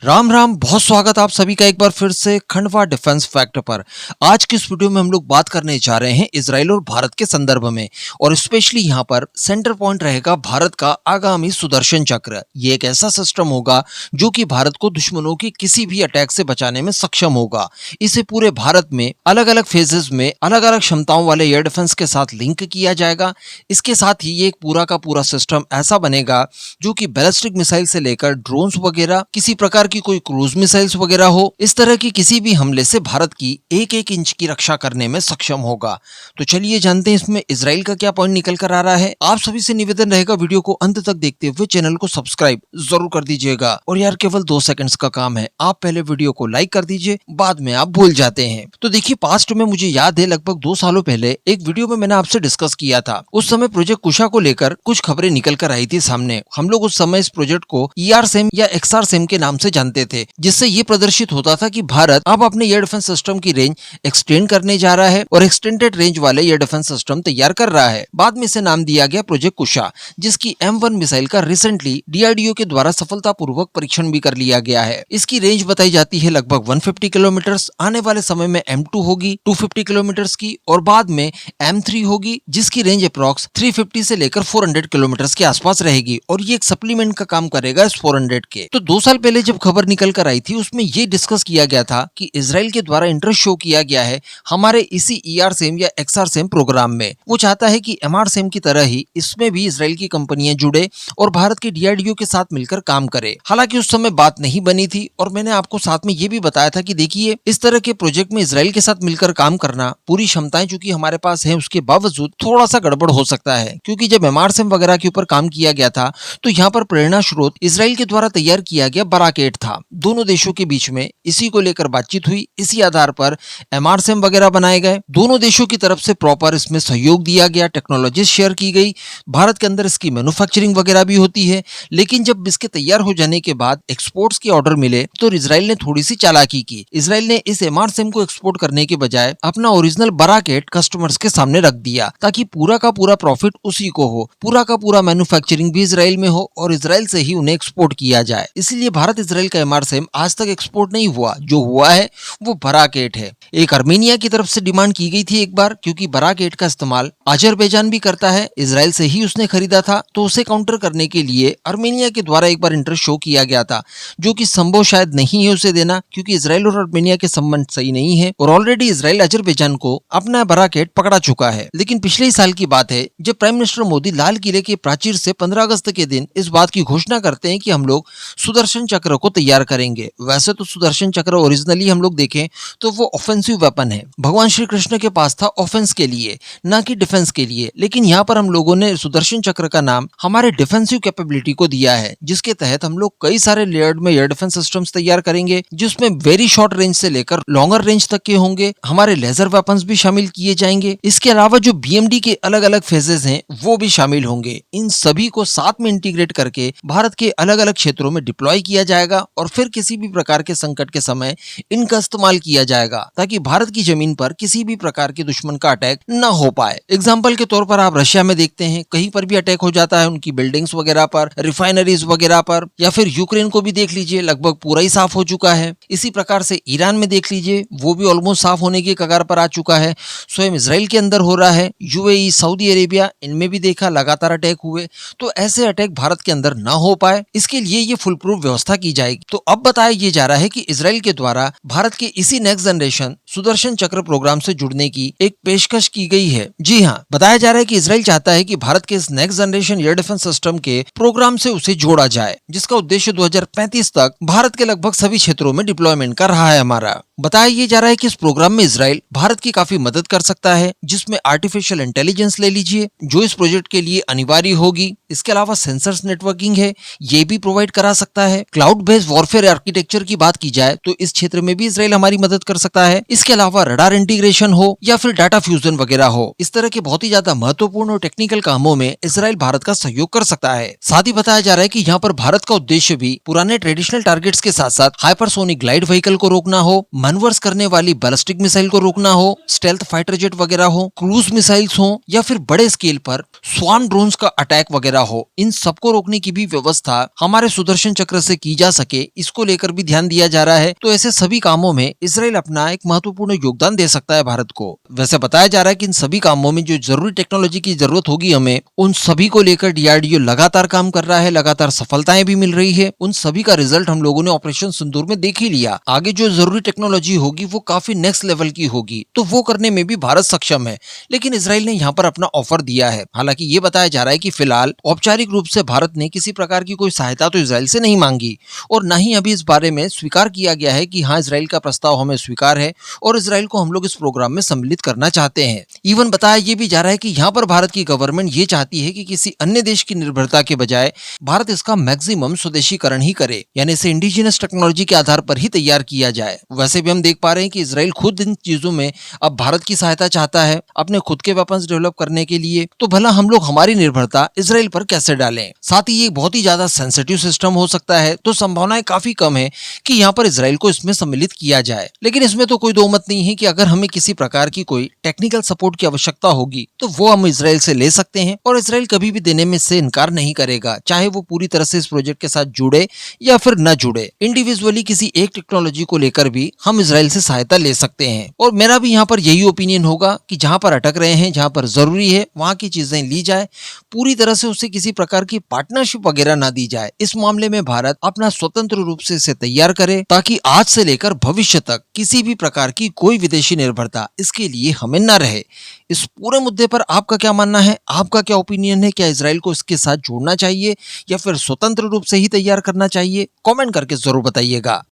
राम राम, बहुत स्वागत आप सभी का एक बार फिर से खंडवा डिफेंस फैक्ट पर। आज की इस वीडियो में हम लोग बात करने जा रहे हैं इजराइल और भारत के संदर्भ में, और स्पेशली यहाँ पर सेंटर पॉइंट रहेगा भारत का आगामी सुदर्शन चक्र। ये एक ऐसा सिस्टम होगा जो कि भारत को दुश्मनों की किसी भी अटैक से बचाने में सक्षम होगा। इसे पूरे भारत में अलग अलग फेजेस में अलग अलग क्षमताओं वाले एयर डिफेंस के साथ लिंक किया जाएगा। इसके साथ ही ये एक पूरा का पूरा सिस्टम ऐसा बनेगा जो कि बैलिस्टिक मिसाइल से लेकर ड्रोन्स वगैरह, किसी प्रकार की कोई क्रूज मिसाइल्स वगैरह हो, इस तरह की किसी भी हमले से भारत की एक एक इंच की रक्षा करने में सक्षम होगा। तो चलिए जानते हैं इसमें इजराइल का क्या पॉइंट निकल कर आ रहा है। आप सभी से निवेदन रहेगा वीडियो को अंत तक देखते हुए चैनल को सब्सक्राइब जरूर कर दीजिएगा। और यार केवल 2 सेकंड्स का काम है, आप पहले वीडियो को लाइक कर दीजिए, बाद में आप भूल जाते हैं। तो देखिए, पास्ट में मुझे याद है लगभग 2 सालों पहले एक वीडियो में मैंने आपसे डिस्कस किया था। उस समय प्रोजेक्ट कुशा को लेकर कुछ खबरें निकल कर आई थी सामने। हम लोग उस समय इस प्रोजेक्ट को ERSAM या XRSAM के नाम से जानते थे, जिससे ये प्रदर्शित होता था कि भारत अब अपने एयर डिफेंस सिस्टम की रेंज एक्सटेंड करने जा रहा है और एक्सटेंडेड रेंज वाले एयर डिफेंस सिस्टम तैयार कर रहा है। बाद में इसे नाम दिया गया प्रोजेक्ट कुशा, जिसकी M1 मिसाइल का रिसेंटली DRDO के द्वारा सफलतापूर्वक परीक्षण भी कर लिया गया है। इसकी रेंज बताई जाती है लगभग 150 किलोमीटर। आने वाले समय में M2 होगी 250 किलोमीटर की, और बाद में M3 होगी जिसकी रेंज अप्रॉक्स 350 से लेकर 400 किलोमीटर के आसपास रहेगी, और ये एक सप्लीमेंट का काम करेगा इस 400 के। तो 2 साल पहले जब खबर निकल कर आई थी, उसमें ये डिस्कस किया गया था कि इजराइल के द्वारा इंटरेस्ट शो किया गया है हमारे इसी ERSAM या XRSAM प्रोग्राम में। वो चाहता है कि MRSAM की तरह ही इसमें भी इजराइल की कंपनियां जुड़े और भारत के DRDO के साथ मिलकर काम करे। हालांकि उस समय बात नहीं बनी थी, और मैंने आपको साथ में ये भी बताया था कि देखिए, इस तरह के प्रोजेक्ट में इजराइल के साथ मिलकर काम करना, पूरी क्षमताएं चूंकि हमारे पास है, उसके बावजूद थोड़ा सा गड़बड़ हो सकता है। क्योंकि जब MRSAM वगैरह के ऊपर काम किया गया था, तो यहाँ पर प्रेरणा स्रोत इजराइल के द्वारा तैयार किया गया बराकेट था। दोनों देशों के बीच में इसी को लेकर बातचीत हुई, इसी आधार पर MRSAM वगैरह बनाए गए। दोनों देशों की तरफ से प्रॉपर इसमें सहयोग दिया गया, टेक्नोलॉजी शेयर की गई, भारत के अंदर इसकी मैन्युफैक्चरिंग वगैरह भी होती है। लेकिन जब इसके तैयार हो जाने के बाद एक्सपोर्ट्स के ऑर्डर मिले, तो इजराइल ने थोड़ी सी चालाकी की। इजराइल ने इस MRSAM को एक्सपोर्ट करने के बजाय अपना ओरिजिनल बराकेट कस्टमर्स के सामने रख दिया, ताकि पूरा का पूरा प्रॉफिट उसी को हो, पूरा का पूरा मैन्युफैक्चरिंग भी इजराइल में हो और इजराइल से ही उन्हें एक्सपोर्ट किया जाए। इसलिए भारत इजराइल का MRSAM आज तक एक्सपोर्ट नहीं हुआ। जो हुआ है वो बराकेट है। एक अर्मेनिया की तरफ से डिमांड की गई थी एक बार, क्योंकि बराकेट का इस्तेमाल अजरबैजान भी करता है, इजराइल से ही उसने खरीदा था। तो उसे काउंटर करने के लिए अर्मेनिया के द्वारा एक बार इंटरेस्ट शो किया गया था, जो कि संभव शायद नहीं है उसे देना, क्योंकि इजराइल और अर्मेनिया के संबंध सही नहीं है, और ऑलरेडी इजराइल अजरबैजान को अपना बराकेट पकड़ा चुका है। लेकिन पिछले ही साल की बात है, जब प्राइम मिनिस्टर मोदी लाल किले के प्राचीर से 15 अगस्त के दिन इस बात की घोषणा करते हैं कि हम लोग सुदर्शन चक्र को तैयार करेंगे। वैसे तो सुदर्शन चक्र ओरिजिनली हम लोग देखें तो वो ऑफेंसिव वेपन है, भगवान श्री कृष्ण के पास था ऑफेंस के लिए, ना कि डिफेंस के लिए। लेकिन यहाँ पर हम लोगों ने सुदर्शन चक्र का नाम हमारे डिफेंसिव कैपेबिलिटी को दिया है, जिसके तहत हम लोग कई सारे लेयर्ड में एयर डिफेंस सिस्टम्स तैयार करेंगे, जिसमें वेरी शॉर्ट रेंज से लेकर लॉन्गर रेंज तक के होंगे। हमारे लेजर वेपन्स भी शामिल किए जाएंगे। इसके अलावा जो BMD के अलग अलग फेजेस हैं वो भी शामिल होंगे। इन सभी को साथ में इंटीग्रेट करके भारत के अलग अलग क्षेत्रों में डिप्लॉय किया जाएगा, और फिर किसी भी प्रकार के संकट के समय इनका इस्तेमाल किया जाएगा, ताकि भारत की जमीन पर किसी भी प्रकार के दुश्मन का अटैक न हो पाए। एग्जाम्पल के तौर पर आप रशिया में देखते हैं, कहीं पर भी अटैक हो जाता है उनकी बिल्डिंग्स वगैरह पर, रिफाइनरीज वगैरह पर, या फिर यूक्रेन को भी देख लीजिए, लगभग पूरा ही साफ हो चुका है। इसी प्रकार से ईरान में देख लीजिए, वो भी ऑलमोस्ट साफ होने की कगार पर आ चुका है। स्वयं इजराइल के अंदर हो रहा है, UAE, सऊदी अरेबिया, इनमें भी देखा लगातार अटैक हुए। तो ऐसे अटैक भारत के अंदर ना हो पाए, इसके लिए ये फुल प्रूफ व्यवस्था की जाएगी। तो अब बताया ये जा रहा है कि इजराइल के द्वारा भारत के इसी नेक्स्ट जनरेशन सुदर्शन चक्र प्रोग्राम से जुड़ने की एक पेशकश की गई है। जी हाँ, बताया जा रहा है कि इजराइल चाहता है कि भारत के इस next generation air defence system के प्रोग्राम से उसे जोड़ा जाए, जिसका उद्देश्य 2035 तक भारत के लगभग सभी क्षेत्रों में डिप्लॉयमेंट का रहा है हमारा। बताया ये जा रहा है कि इस प्रोग्राम में इजराइल भारत की काफी मदद कर सकता है, जिसमें आर्टिफिशियल इंटेलिजेंस ले लीजिए, जो इस प्रोजेक्ट के लिए अनिवार्य होगी। इसके अलावा सेंसर्स नेटवर्किंग है, ये भी प्रोवाइड करा सकता है। क्लाउड बेस्ड वॉरफेयर आर्किटेक्चर की बात की जाए तो इस क्षेत्र में भी इजराइल हमारी मदद कर सकता है। इसके अलावा रडार इंटीग्रेशन हो या फिर डाटा फ्यूजन वगैरह हो, इस तरह के बहुत ही ज्यादा महत्वपूर्ण और टेक्निकल कामों में इसराइल भारत का सहयोग कर सकता है। साथ ही बताया जा रहा है कि यहाँ पर भारत का उद्देश्य भी पुराने ट्रेडिशनल टारगेट्स के साथ साथ हाइपरसोनिक ग्लाइड व्हीकल को रोकना हो, मनवर्स करने वाली बैलिस्टिक मिसाइल को रोकना हो, स्टेल्थ फाइटर जेट वगैरह हो, क्रूज मिसाइल्स हो या फिर बड़े स्केल पर स्वार्म ड्रोन्स का अटैक वगैरह हो, इन सबको रोकने की भी व्यवस्था हमारे सुदर्शन चक्र से की जा सके, इसको लेकर भी ध्यान दिया जा रहा है। तो ऐसे सभी कामों में इसराइल अपना एक महत्वपूर्ण योगदान दे सकता है भारत को। वैसे बताया जा रहा है कि इन सभी कामों में जो जरूरी टेक्नोलॉजी की जरूरत होगी हमें, उन सभी को लेकर डीआरडीओ लगातार काम कर रहा है, लगातार सफलताएं भी मिल रही है। उन सभी का रिजल्ट हम लोगों ने ऑपरेशन सिंदूर में देख ही लिया। आगे जो जरूरी टेक्नोलॉजी होगी वो काफी नेक्स्ट लेवल की होगी, तो वो करने में भी भारत सक्षम है। लेकिन इसराइल ने यहाँ पर अपना ऑफर दिया है। हालांकि ये बताया जा रहा है कि फिलहाल औपचारिक रूप से भारत ने किसी प्रकार की कोई सहायता तो इसराइल से नहीं मांगी और न ही अभी इस बारे में स्वीकार किया गया है कि हाँ, इसराइल का प्रस्ताव हमें स्वीकार है और इसराइल को हम लोग इस प्रोग्राम में सम्मिलित करना चाहते हैं। इवन बताया ये भी जा रहा है कि यहाँ पर भारत की गवर्नमेंट ये चाहती है कि किसी अन्य देश की निर्भरता के बजाय भारत इसका मैक्सिमम स्वदेशीकरण ही करे, यानी इसे इंडिजिनस टेक्नोलॉजी के आधार पर ही तैयार किया जाए। वैसे भी हम देख पा रहे हैं कि इसराइल खुद इन चीजों में अब भारत की सहायता चाहता है अपने खुद के वेपन्स डेवलप करने के लिए। तो भला हम लोग हमारी निर्भरता इसराइल पर कैसे डालें? साथ ही ये बहुत ही ज्यादा सेंसिटिव सिस्टम हो सकता है, तो संभावनाएं काफी कम है कि यहाँ पर इसराइल को इसमें सम्मिलित किया जाए। लेकिन इसमें तो कोई दो मत नहीं है कि अगर हमें किसी प्रकार की कोई टेक्निकल सपोर्ट की आवश्यकता होगी तो वो हम इसराइल से ले सकते हैं और इसराइल कभी भी देने में से इनकार नहीं करेगा, चाहे वो पूरी तरह से इस प्रोजेक्ट के साथ जुड़े या फिर न जुड़े। इंडिविजुअली किसी एक टेक्नोलॉजी को लेकर भी हम इसराइल से सहायता ले सकते हैं। और मेरा भी यहाँ पर यही ओपिनियन होगा कि जहाँ पर अटक रहे हैं, जहाँ पर जरूरी है, वहाँ की चीजें ली जाए, पूरी तरह से उसे किसी प्रकार की पार्टनरशिप वगैरह ना दी जाए। इस मामले में भारत अपना स्वतंत्र रूप से इसे तैयार करे ताकि आज से लेकर भविष्य तक किसी भी प्रकार की कोई विदेशी निर्भरता इसके लिए हमें न रहे। इस पूरे मुद्दे पर आपका क्या मानना है? आपका क्या ओपिनियन है? क्या इसराइल को इसके साथ जोड़ना चाहिए या फिर स्वतंत्र रूप से ही तैयार करना चाहिए? कमेंट करके जरूर बताइएगा।